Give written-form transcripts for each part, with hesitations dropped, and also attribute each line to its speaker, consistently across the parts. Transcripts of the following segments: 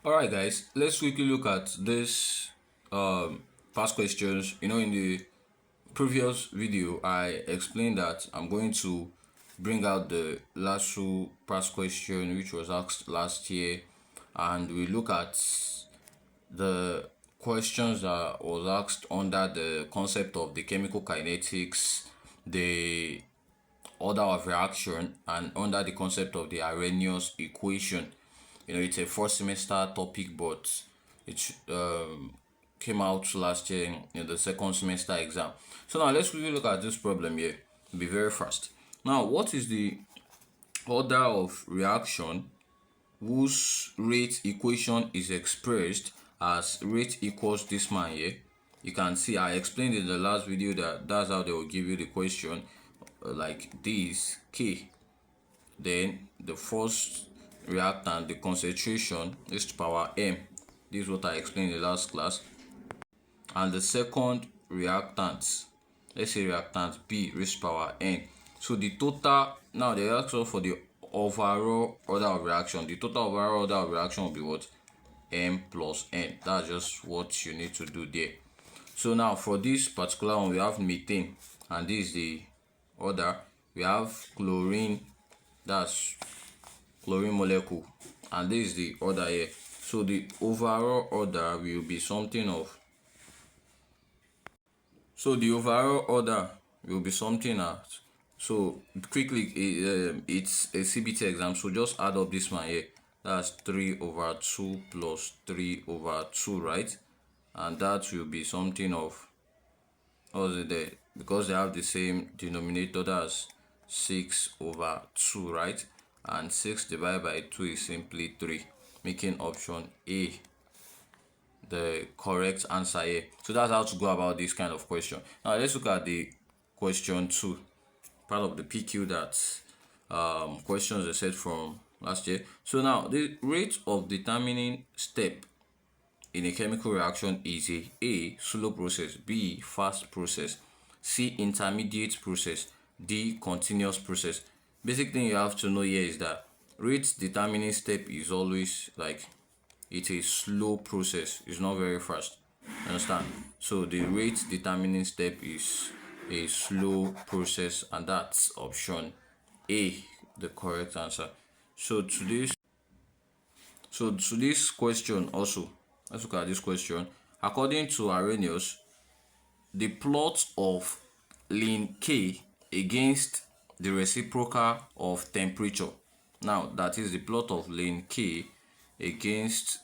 Speaker 1: Alright guys, let's quickly look at this past questions. In the previous video I explained that I'm going to bring out the Lasu Past question which was asked last year, and we look at the questions that was asked under the concept of the chemical kinetics, the order of reaction, and under the concept of the Arrhenius equation. It's a first semester topic, but it came out last year in the second semester exam. So now let's really look at this problem here. Be very fast. Now, what is the order of reaction whose rate equation is expressed as rate equals this man here? You can see I explained in the last video that that's how they will give you the question, like this K. Then the first reactant, the concentration is to power m. This is what I explained in the last class. And the second reactant, let's say reactant B raised to power n. So the total, now they ask us for the overall order of reaction. The total overall order of reaction will be what? M plus n. That's just what you need to do there. So now for this particular one, we have methane, and this is the order. We have chlorine, that's chlorine molecule, and this is the order here. So the overall order will be something of, so quickly, it's a CBT exam, so just add up this one here. That's 3 over 2 plus 3 over 2, right? And that will be something of, what is it there? Because they have the same denominator, that's 6 over 2, right? And 6 divided by 2 is simply 3, making option A the correct answer here. So that's how to go about this kind of question. Now let's look at the question 2, part of the PQ that questions are set from last year. So now the rate of determining step in a chemical reaction is A slow process, B fast process, C intermediate process, D continuous process. Basic thing you have to know here is that rate determining step is always like, it's a slow process, it's not very fast. Understand? So the rate determining step is a slow process, and that's option A, the correct answer. So to this question also, let's look at this question. According to Arrhenius, the plot of ln K against the reciprocal of temperature. Now that is the plot of ln K against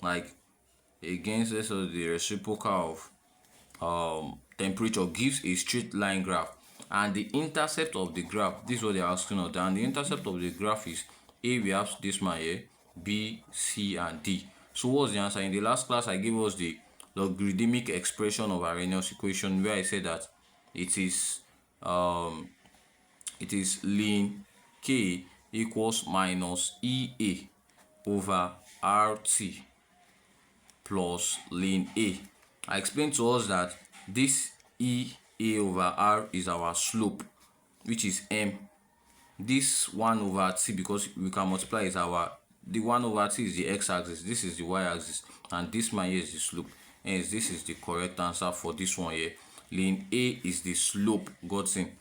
Speaker 1: let's say the reciprocal of temperature gives a straight line graph, and the intercept of the graph, this is what they're asking us, and the intercept of the graph is A, we have this man here, B, C, and D. So what's the answer? In the last class I gave us the logarithmic expression of Arrhenius equation, where I said that it is ln K equals minus EA over RT plus ln A. I explained to us that this EA over R is our slope, which is M. This 1 over T, because we can multiply, is the 1 over T is the x-axis, this is the y-axis, and this man here is the slope. Hence this is the correct answer for this one here. Ln A is the slope gotten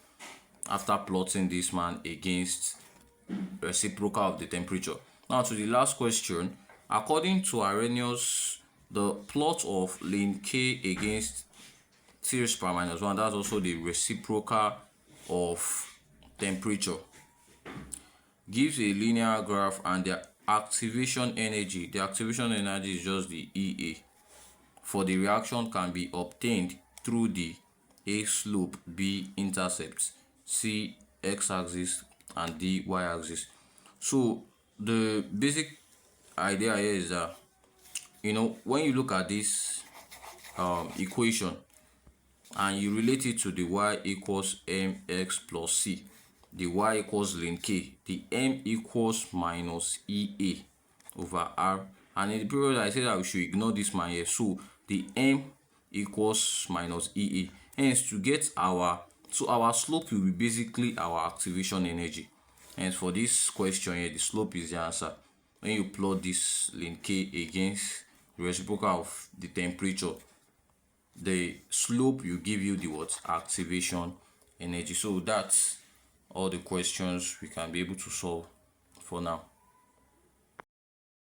Speaker 1: after plotting this man against reciprocal of the temperature. Now to the last question. According to Arrhenius, the plot of ln K against T raised to power minus 1, that's also the reciprocal of temperature, gives a linear graph, and the activation energy is just the EA for the reaction can be obtained through the A slope, B intercept, C x-axis, and D y-axis. So the basic idea here is that, when you look at this equation and you relate it to the y equals mx plus c, the y equals ln K, the m equals minus EA over R, and in the period I said that we should ignore this man here, so the m equals minus EA. Hence to get our slope will be basically our activation energy. Hence for this question here, the slope is the answer. when you plot this lane K against the reciprocal of the temperature, the slope will give you the what? Activation energy. So that's all the questions we can be able to solve for now.